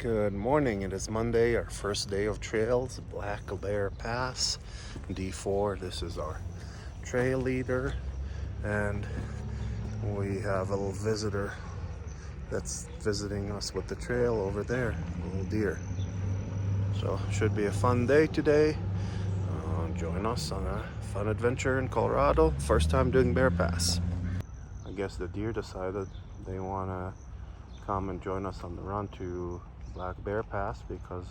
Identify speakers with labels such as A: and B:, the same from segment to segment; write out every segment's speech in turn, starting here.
A: Good morning. It is Monday, our first day of trails, Black Bear Pass, D4. This is our trail leader, and we have a little visitor that's visiting us with the trail over there, a little deer. So should be a fun day today. Join us on a fun adventure in Colorado. First time doing Bear Pass. I guess the deer decided they want to come and join us on the run to Black Bear Pass because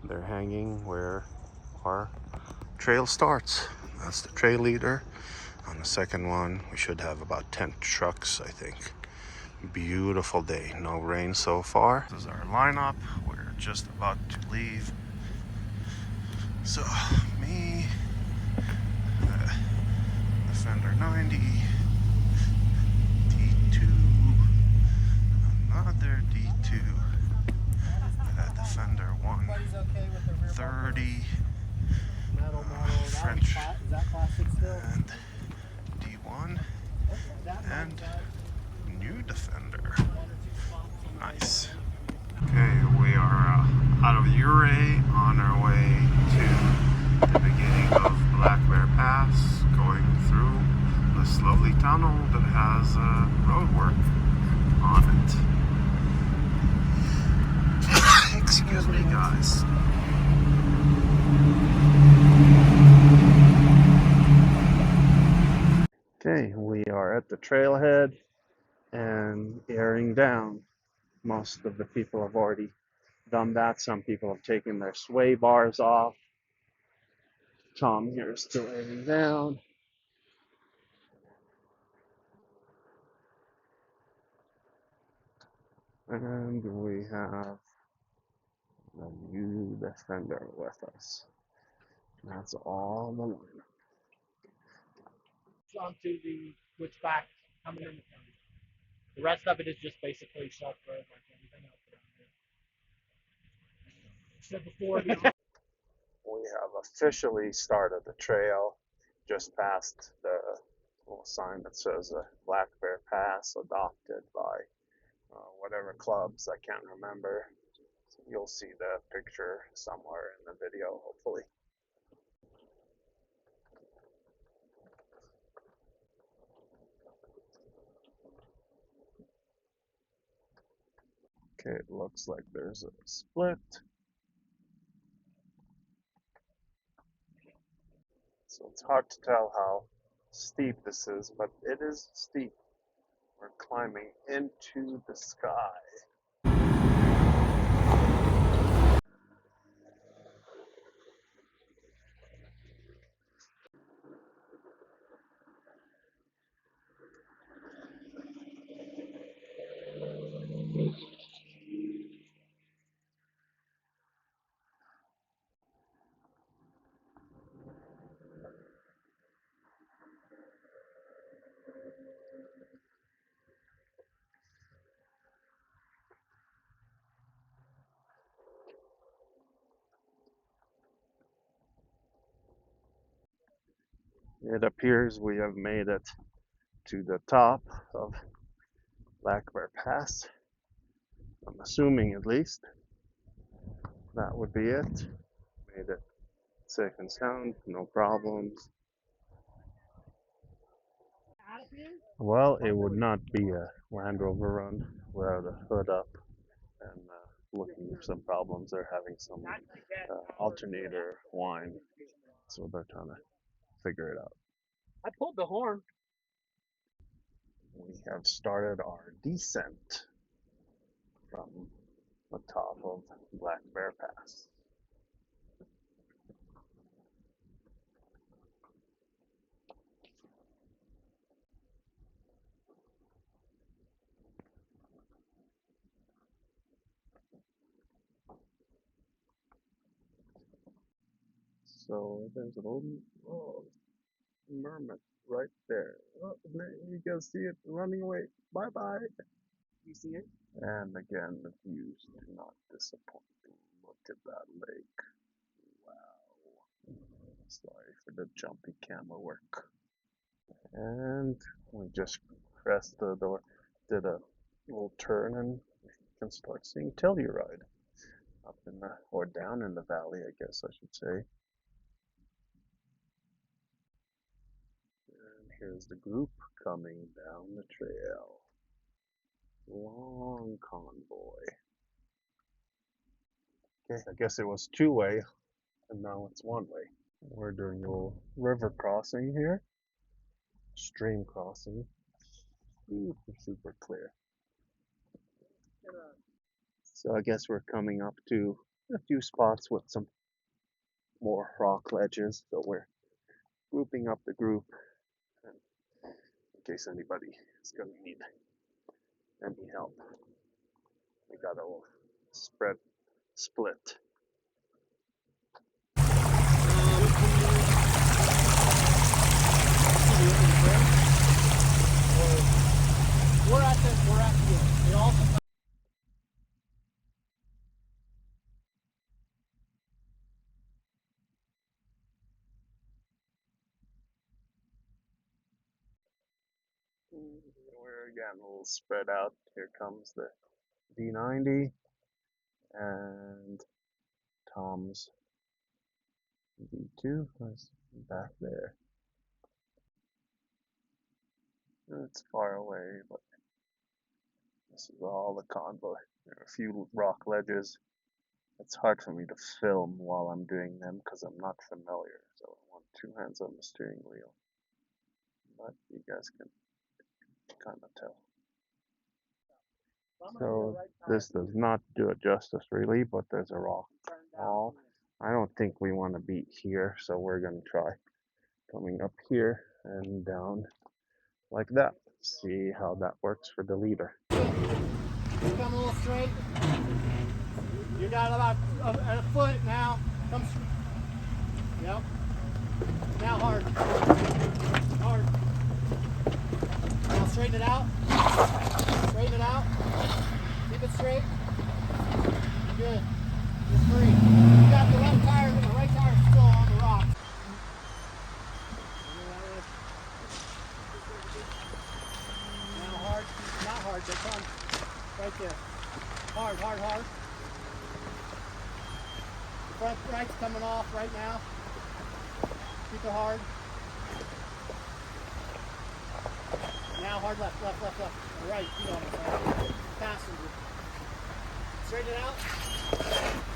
A: they're hanging where our trail starts. That's the trail leader. On the second one, we should have about 10 trucks, I think. Beautiful day, no rain so far. This is our lineup. We're just about to leave. So, me, Defender 90, D2, another D2, Defender 130, French, and D1, and new Defender. Nice. Okay, we are out of Ouray on our way to the beginning of Black Bear Pass, going through this lovely tunnel that has road work on it. Excuse me, guys. Okay, we are at the trailhead and airing down. Most of the people have already done that. Some people have taken their sway bars off. Tom here is still airing down. And we have a new Defender with us. That's all the lineup.
B: Onto the switchback coming in the county. The rest of it is just basically shelf road like everything else around here. Said before,
A: We have officially started the trail just past the little sign that says Black Bear Pass, adopted by whatever clubs, I can't remember. So you'll see the picture somewhere in the video, hopefully. Okay, it looks like there's a split. So it's hard to tell how steep this is, but it is steep. We're climbing into the sky. It appears we have made it to the top of Black Bear Pass. I'm assuming, at least, that would be it. Made it safe and sound, no problems. Well, it would not be a Land Rover run without a hood up and looking for some problems. They're having some alternator whine, so they're trying to figure it out.
B: I pulled the horn.
A: We have started our descent from the top of Black Bear Pass. So there's an old mermaid right there. Oh, you can see it running away. Bye bye.
B: You see it?
A: And again, the views do not disappoint. Look at that lake. Wow. Sorry for the jumpy camera work. And we just pressed the door, did a little turn, and can start seeing Telluride up in the, or down in the valley, I guess I should say. And here's the group coming down the trail. Long convoy. Okay, I guess it was two-way, and now it's one-way. We're doing a little river crossing here. Stream crossing. Super clear. So I guess we're coming up to a few spots with some more rock ledges. So we're grouping up the group in case anybody is going to need any help. We got a little split.
B: We're at the, it also.
A: We're again a little spread out. Here comes the D90 and Tom's D2 is back there. It's far away, but this is all the convoy. There are a few rock ledges. It's hard for me to film while I'm doing them because I'm not familiar. So I want two hands on the steering wheel. But you guys can kind of tell. So this does not do it justice really, but there's a rock wall. I don't think we want to beat here, so we're going to try coming up here and down like that. See how that works for the leader.
B: Come a little straight. You got about a foot now. Come. Yep. Now hard. Hard. Now straighten it out. Straighten it out. Keep it straight. Good. You're free. You got the right tire still on the rock. Now hard. Not hard, but come. Right there. Hard, hard, hard. The front right's coming off right now. Keep it hard. Now hard left, left, left, left. Right, you know what I'm saying. Passenger. Straighten it out.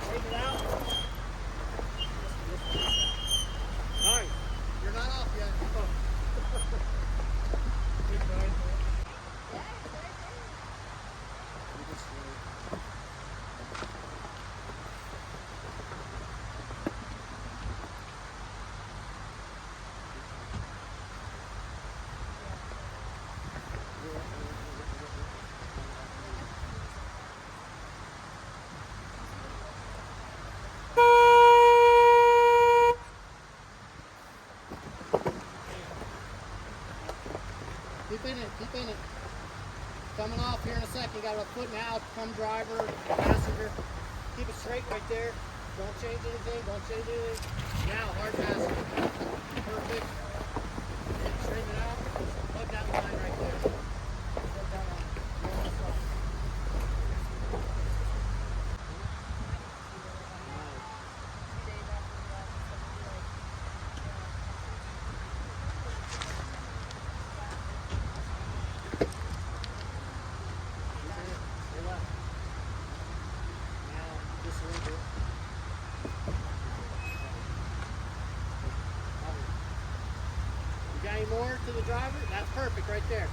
B: Straighten it out. Alright. You're not off yet. Oh. Good boy. Keep in it, keep in it. Coming off here in a second, you got a foot now, come driver, passenger. Keep it straight right there. Don't change anything, don't change anything. Now, hard passenger. Perfect. Straighten it out. Plug that line right there. Plug that line. You're on the front. Any more to the driver? That's perfect right there.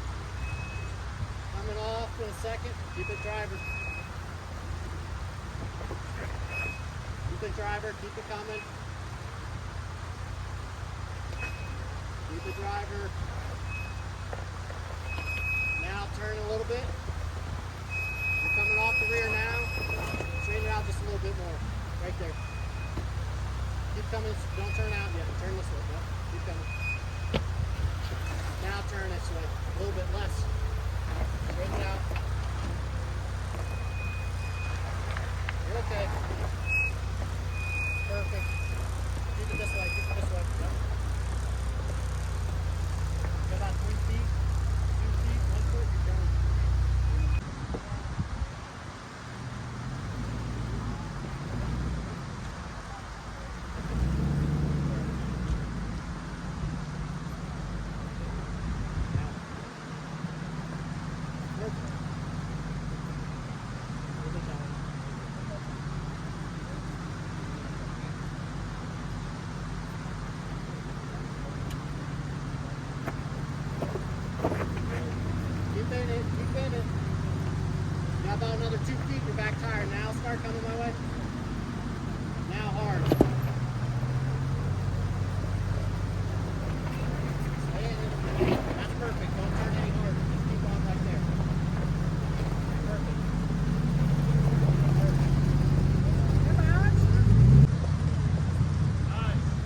B: Coming off in a second. Keep it driver. Keep it driver. Keep it coming. Keep it driver. Now turn a little bit. You're coming off the rear now. Straighten it out just a little bit more. Right there. Keep coming. Don't turn out yet. Turn this way. Yep. Keep coming. Now turn this way, a little bit less. Straighten it out. You're okay. Perfect. Keep it this way, keep it this way. Yep. Go about 3 feet, 2 feet, 1 foot, you're done. car coming my way? Now hard. That's perfect. Don't turn any harder. Just keep on right there. Perfect. Nice.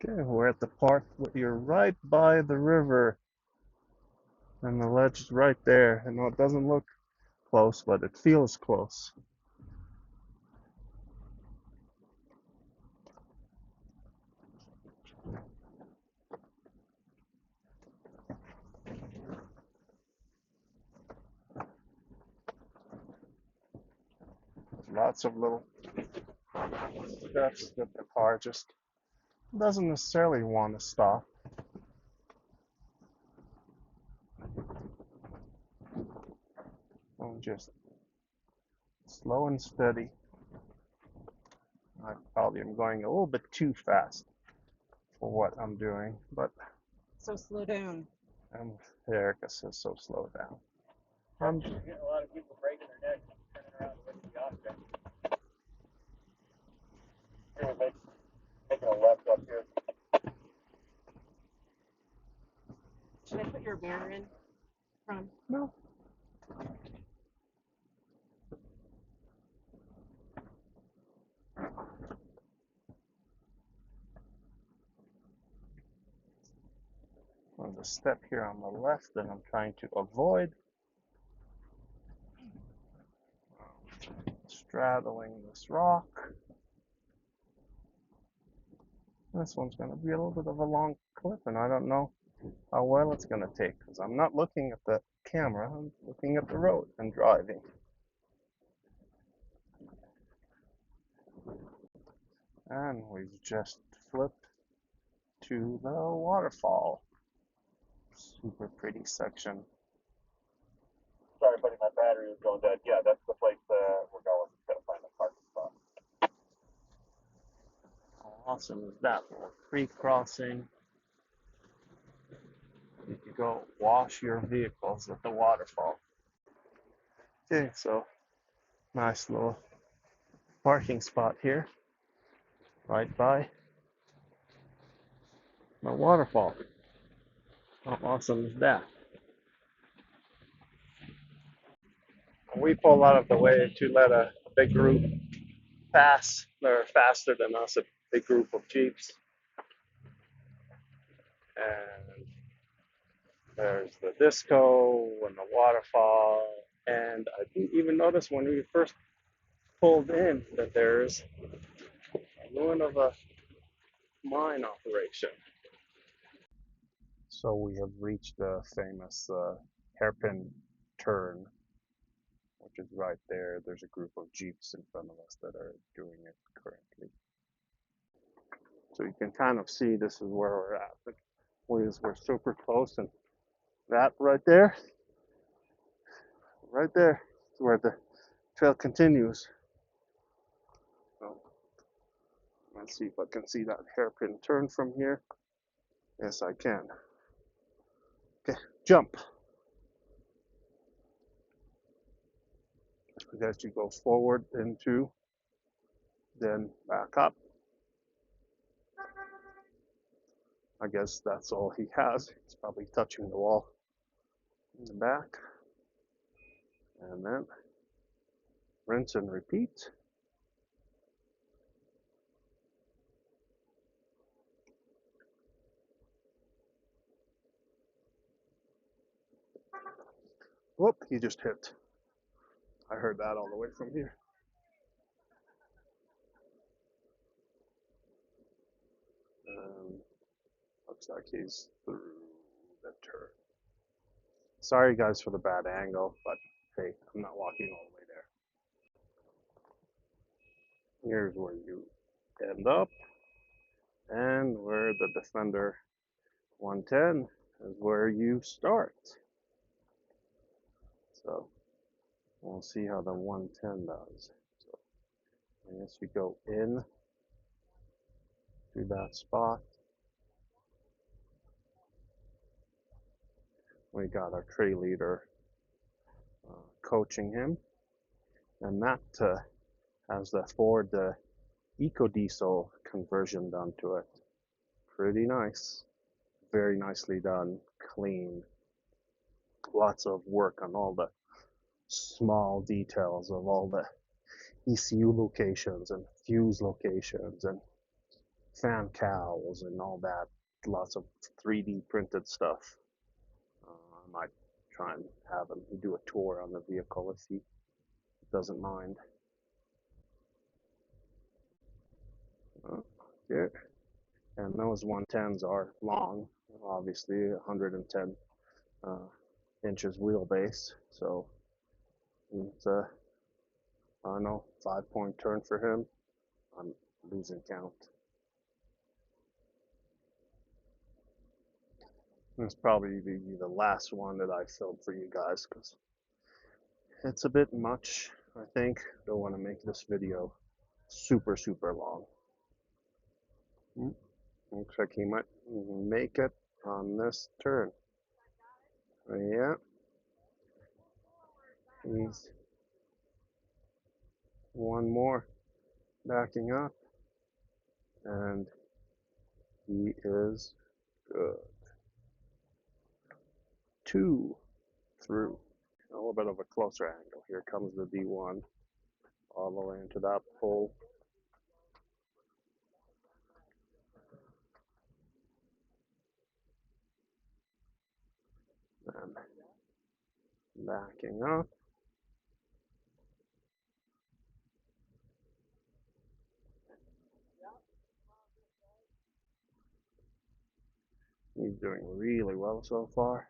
A: Okay, we're at the park. You're right by the river, and the ledge is right there. I know it doesn't look close, but it feels close. There's lots of little steps that the car just doesn't necessarily want to stop. I'm just slow and steady. I probably am going a little bit too fast for what I'm doing, but
C: So slow down.
A: Erica says so slow down. I'm
B: Getting a lot of people breaking their necks and turning around to look at the object. Here, making a left up here.
C: Should I put your mirror in front?
A: no. There's a step here on the left that I'm trying to avoid. Straddling this rock. This one's going to be a little bit of a long clip, and I don't know how well it's going to take because I'm not looking at the camera, I'm looking at the road and driving. And we've just flipped to the waterfall. Super pretty section.
D: Sorry, buddy, my battery was going dead. Yeah, that's the place we're going. Gotta find a parking spot.
A: How awesome is that? Little creek crossing. You can go wash your vehicles at the waterfall. Okay, so nice little parking spot here, right by the waterfall. How awesome is that? We pull out of the way to let a big group pass. They're faster than us, a big group of Jeeps. And there's the disco and the waterfall. And I didn't even notice when we first pulled in that there's a ruin of a mine operation. So we have reached the famous hairpin turn, which is right there. There's a group of Jeeps in front of us that are doing it currently. So you can kind of see this is where we're at. We're super close, and that right there is where the trail continues. So let's see if I can see that hairpin turn from here. Yes, I can. Okay, jump. I guess you go forward into, then back up. I guess that's all he has. He's probably touching the wall in the back. And then rinse and repeat. Whoop, he just hit. I heard that all the way from here. Looks like he's through the turn. Sorry guys for the bad angle, but hey, I'm not walking all the way Here's where you end up, and where the Defender 110 is where you start. So we'll see how the 110 does. So I guess you go in to that spot. We got our tray leader coaching him, and that has the Ford Eco Diesel conversion done to it. Pretty nice, very nicely done, clean. Lots of work on all the small details of all the ECU locations and fuse locations and fan cowls and all that. Lots of 3D printed stuff. I might try and have him do a tour on the vehicle if he doesn't mind. Okay. And those 110s are long, obviously 110 inches wheelbase, so it's a, I don't know, 5-point turn for him. I'm losing count. It's probably the last one that I filmed for you guys because it's a bit much, I think. Don't want to make this video super long. Looks like he might make it on this turn. Yeah. He's one more backing up, and he is good. 2 through. A little bit of a closer angle. Here comes the D1 all the way into that pole. And backing up. He's doing really well so far.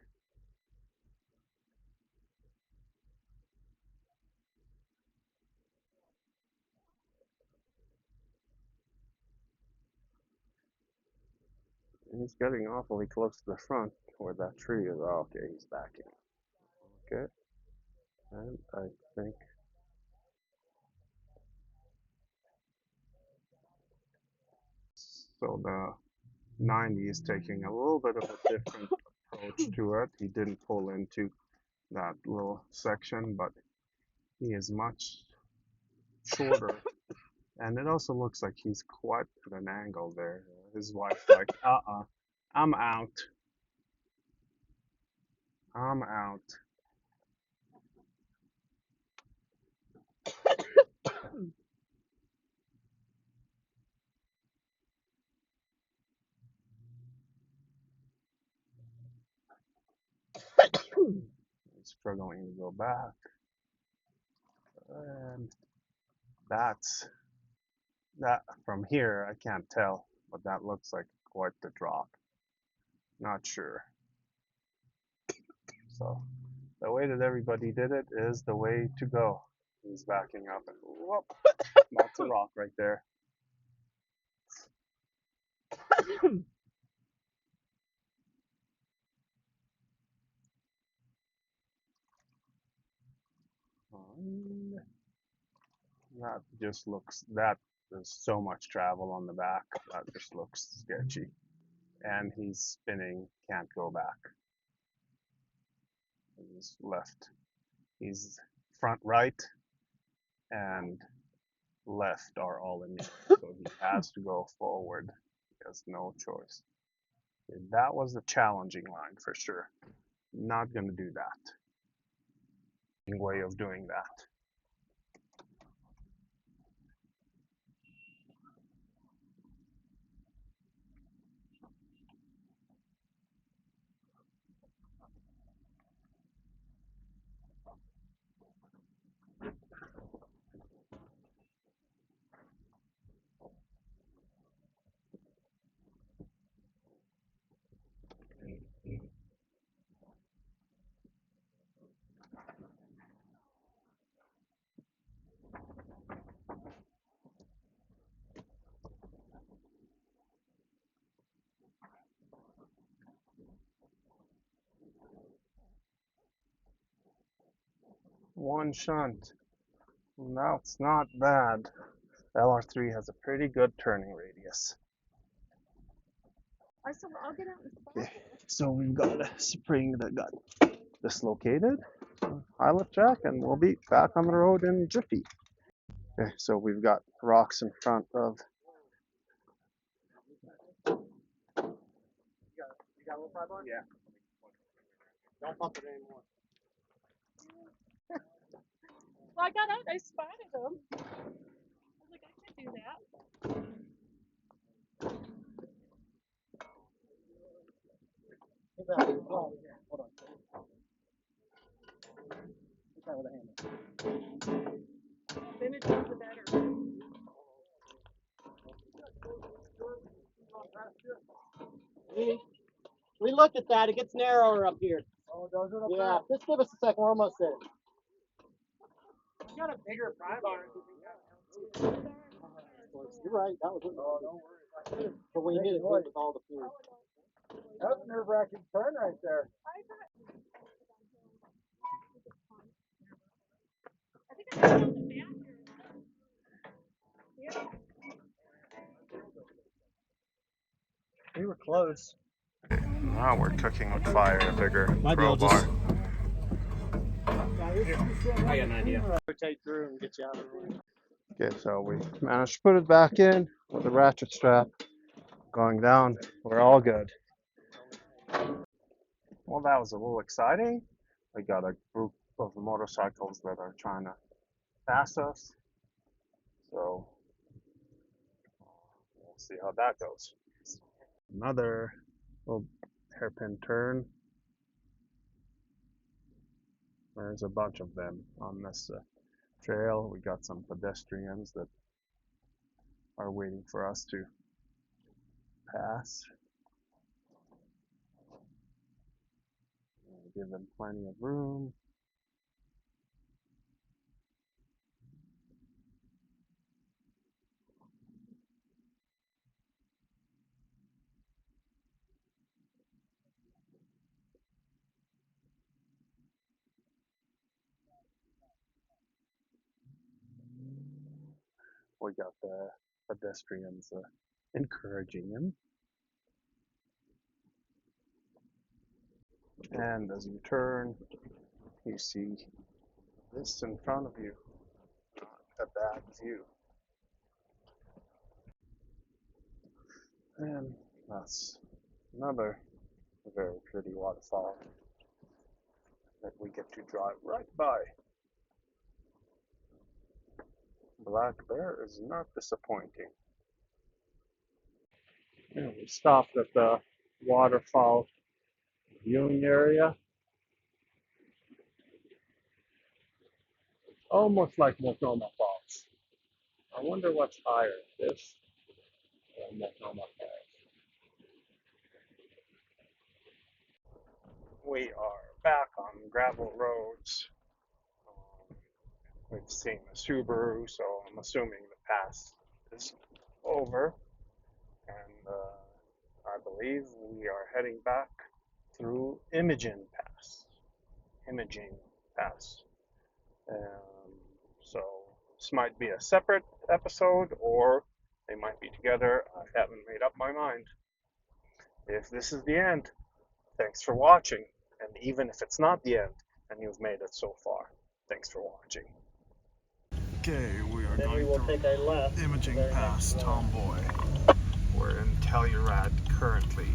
A: He's getting awfully close to the front where that tree is. Oh, okay, he's backing. Okay. And I think so the 90 is taking a little bit of a different approach to it. He didn't pull into that little section, but he is much shorter. And it also looks like he's quite at an angle there. His wife's like, I'm out. I'm out. He's struggling to go back. And that's that from here. I can't tell, but that looks like quite the drop. Not sure. So the way that everybody did it is the way to go. He's backing up and whoop, that's a rock right there. And that just looks, that there's so much travel on the back. That just looks sketchy. And he's spinning, can't go back. He's left. He's front right and left are all in use. So he has to go forward. He has no choice. That was the challenging line for sure. Not going to do that. Way of doing that. one shunt. That's not bad. LR3 has a pretty good turning radius.
C: I'll get out and spot
A: Okay, so we've got a spring that got dislocated, high lift jack, and we'll be back on the road in a jiffy. Okay, so we've got rocks in front of.
B: You got a little 5 on? Yeah. Don't pump it anymore.
C: Well, I got out. I spotted them. I was like, I can do that.
B: Hold on. Hit that with a hammer.
C: Then it does the better.
B: We looked at that. It gets narrower up here. Oh, does it? Yeah. Just give us a second. We're almost there. You got a bigger pry bar. You're right. That was it. But when you hit it with all the fury. That's a nerve-wracking turn right there.
C: I think I got on the back here. Yeah.
B: We were close.
A: Now we're cooking with fire, a bigger
B: Maybe I'll
A: crowbar.
B: just. I got an idea. Rotate through and get you out of the way.
A: Okay, so we managed to put it back in with the ratchet strap going down. We're all good. Well, that was a little exciting. We got a group of motorcycles that are trying to pass us. So we'll see how that goes. Another little hairpin turn. There's a bunch of them on this trail. We got some pedestrians that are waiting for us to pass. We'll give them plenty of room. We got the pedestrians encouraging him. And as you turn, you see this in front of you. Not a bad view. And that's another very pretty waterfall that we get to drive right by. Black Bear is not disappointing. And we stopped at the waterfall viewing area. Almost like Multnomah Falls. I wonder what's higher, this or Multnomah Falls. We are back on gravel roads. We've seen the Subaru, so I'm assuming the pass is over. And I believe we are heading back through Imogene Pass. So this might be a separate episode, or they might be together. I haven't made up my mind. If this is the end, thanks for watching. And even if it's not the end, and you've made it so far, thanks for watching. Okay, we are
B: Then we will take a left.
A: Imogene Pass, Tomboy. We're in Telluride currently.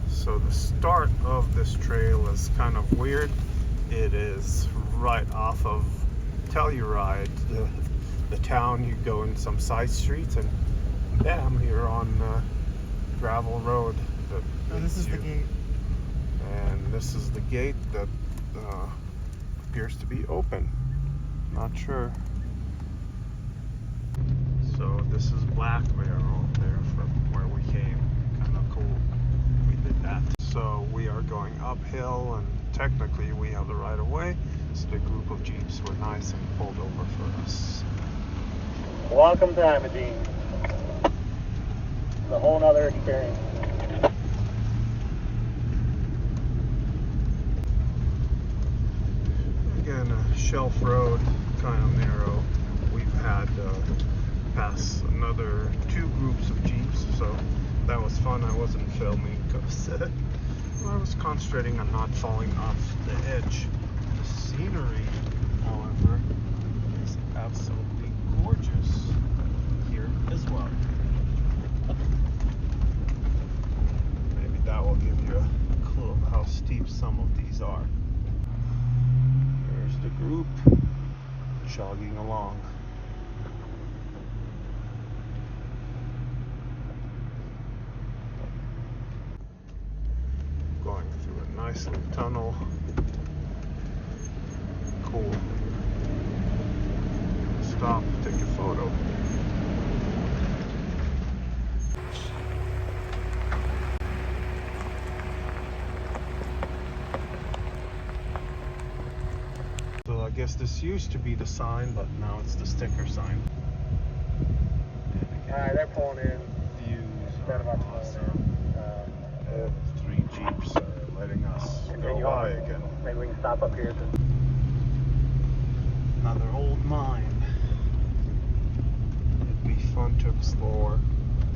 A: So the start of this trail is kind of weird. It is right off of Telluride, the town. You go in some side streets and bam, you're on gravel road.
B: This is the gate.
A: And this is the gate that appears to be open. Not sure. So this is Black Bear over there from where we came. Kind of cool. We did that. So we are going uphill, and technically we have the right of way. So the group of Jeeps were nice and pulled over for us.
B: Welcome to Imogene. It's a whole nother experience.
A: Okay, in a shelf road, kind of narrow. We've had pass another 2 groups of Jeeps, so that was fun. I wasn't filming because I was concentrating on not falling off the edge. The scenery, however, is absolutely gorgeous here as well. Maybe that will give you a clue of how steep some of these are. There's the group jogging along. Going through a nice little tunnel. Cool. Stop, take a photo. So I guess this used to be the sign, but now it's the sticker sign.
B: Alright, they're pulling in.
A: Views
B: Right
A: are
B: about
A: awesome. 3 Jeeps are letting us go by again.
B: Maybe we can stop up here.
A: Another old mine. It'd be fun to explore.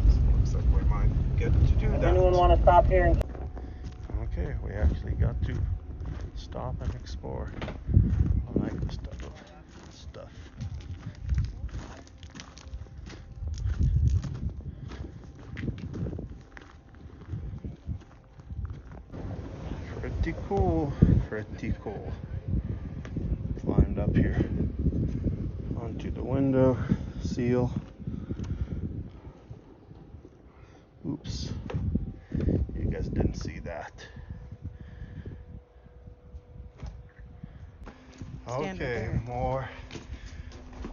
A: So it looks like we might get to do that.
B: Anyone want to stop here?
A: Okay, we actually got to stop and explore. I like this type of stuff. Pretty cool, pretty cool. Climbed up here onto the window seal. Oops, you guys didn't see that. Okay, more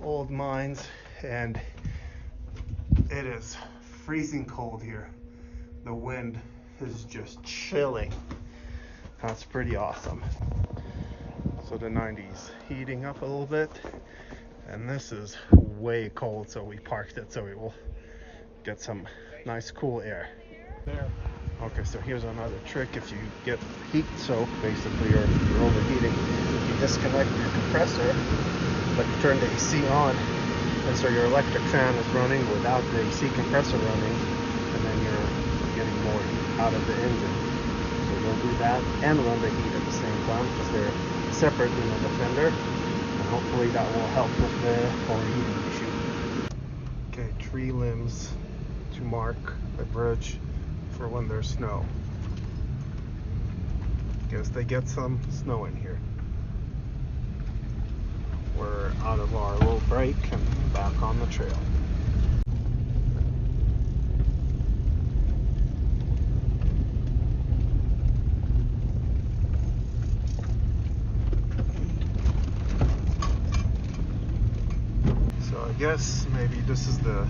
A: old mines, and it is freezing cold here. The wind is just chilling. That's pretty awesome. So the 90s heating up a little bit, and this is way cold, so we parked it so we will get some nice cool air.
B: There.
A: Okay, so here's another trick. If you get heat soak, basically you're overheating, you disconnect your compressor, but you turn the AC on, and so your electric fan is running without the AC compressor running, and then you're getting more heat out of the engine. So you'll do that and run the heat at the same time because they're separate in the fender, and hopefully that will help with the overheating issue. Okay, tree limbs to mark the bridge for when there's snow. Guess they get some snow in here. We're out of our little break and back on the trail. So I guess maybe this is the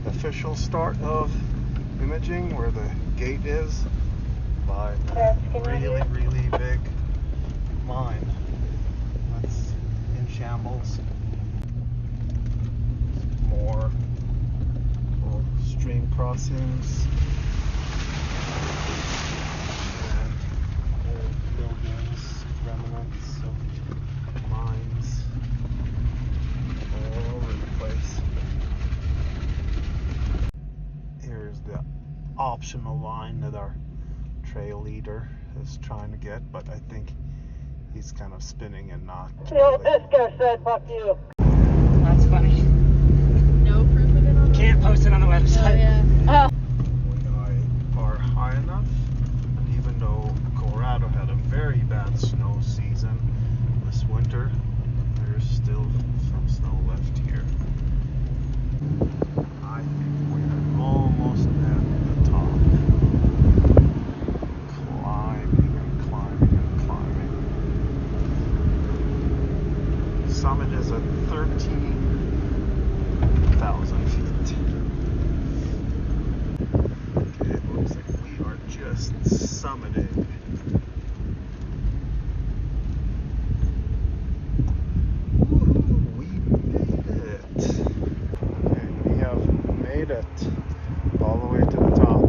A: official start of Imogene, where the gate is by the really big mine that's in shambles. More little stream crossings and old buildings, remnants of mines all over the place. Here's the optional line that our trail leader is trying to get, but I think he's kind of spinning and not.
B: This guy said, fuck you.
E: That's funny.
C: No proof of it on the
E: Can't post it on the website.
C: Oh, yeah. Oh.
A: We are high enough, and even though Colorado had a very bad snow season this winter, there's still some snow left here. I think we're almost at the top. Climbing and climbing and climbing. The summit is at 13,000 feet. Okay, it looks like we are just summiting. Woohoo, we made it. Okay, we have made it all the way to the top.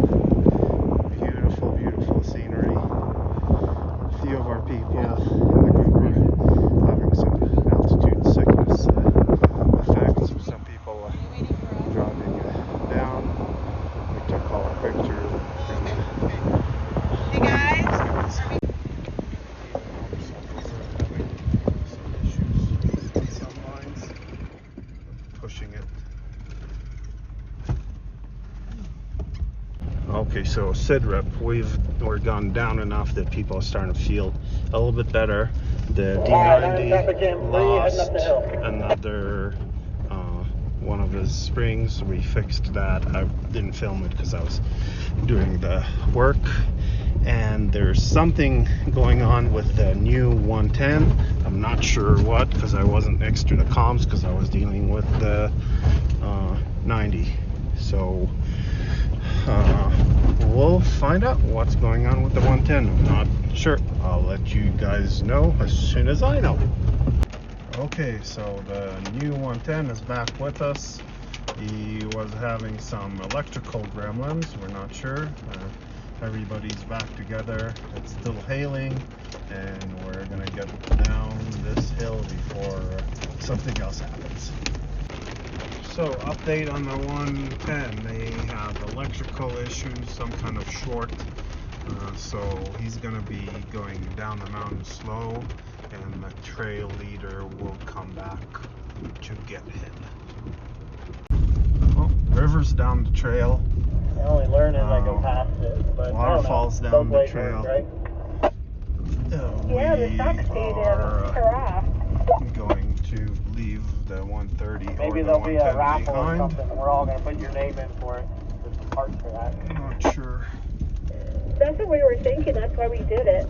A: Beautiful, beautiful scenery. A few of our people in the group are having some Okay, so SIDREP, we're gone down enough that people are starting to feel a little bit better. The D90 lost another one of his springs. We fixed that. I didn't film it because I was doing the work. And there's something going on with the new 110. I'm not sure what, because I wasn't next to the comms because I was dealing with the 90. So we'll find out what's going on with the 110. I'm not sure. I'll let you guys know as soon as I know. Okay, so the new 110 is back with us. He was having some electrical gremlins. We're not sure. Everybody's back together. It's still hailing, and we're gonna get down this hill before something else happens. So, update on the 110. They have electrical issues, some kind of short. So he's gonna be going down the mountain slow, and the trail leader will come back to get him. Oh, river's down the trail.
B: I only learn as I go past it. But
A: Waterfalls down the trail.
B: Right?
C: Yeah, the socks
A: are going to leave the 130
B: Maybe
A: or the
B: there'll be a
A: 110
B: raffle or
A: behind.
B: something, and we're all going to put your name in for it. There's some parts for that.
A: I'm not sure.
C: That's what we were thinking. That's why we did it.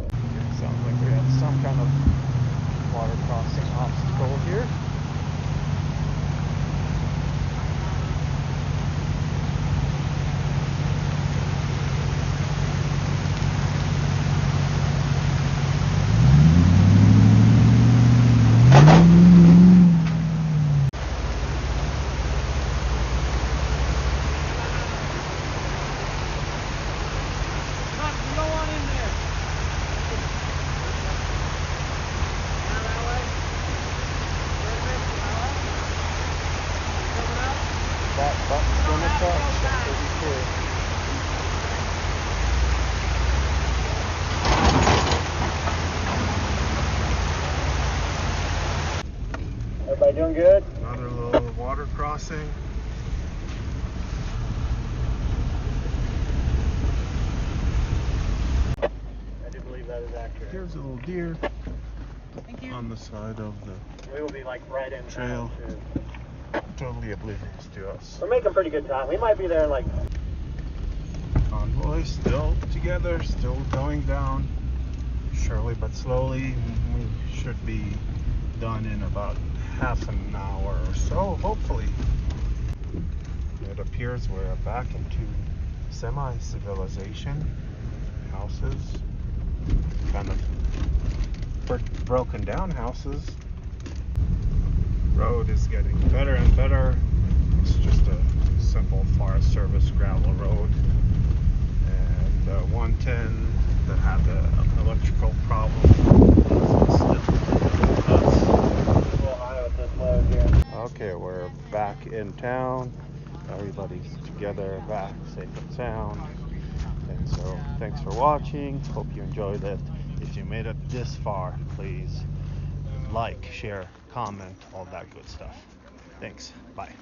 B: Sounds like we have some kind of water crossing obstacle here. That button's going to touch, that's pretty clear. Everybody doing good?
A: Another little water crossing.
B: I do believe that is accurate.
A: Here's a little deer on the side of the
B: We will be like right in
A: trail.
B: town, too.
A: Totally oblivious to us.
B: We're making pretty good time. We might be there in like...
A: Convoy still together, still going down. Surely but slowly. We should be done in about half an hour or so, hopefully. It appears we're back into semi-civilization. Houses, kind of broken down houses. Road is getting better and better. It's just a simple Forest Service gravel road. And 110 that had the electrical problem is still okay, we're back in town. Everybody's together, back safe and sound. And so thanks for watching. Hope you enjoyed it. If you made it this far, please like, share, comment, all that good stuff. Thanks. Bye.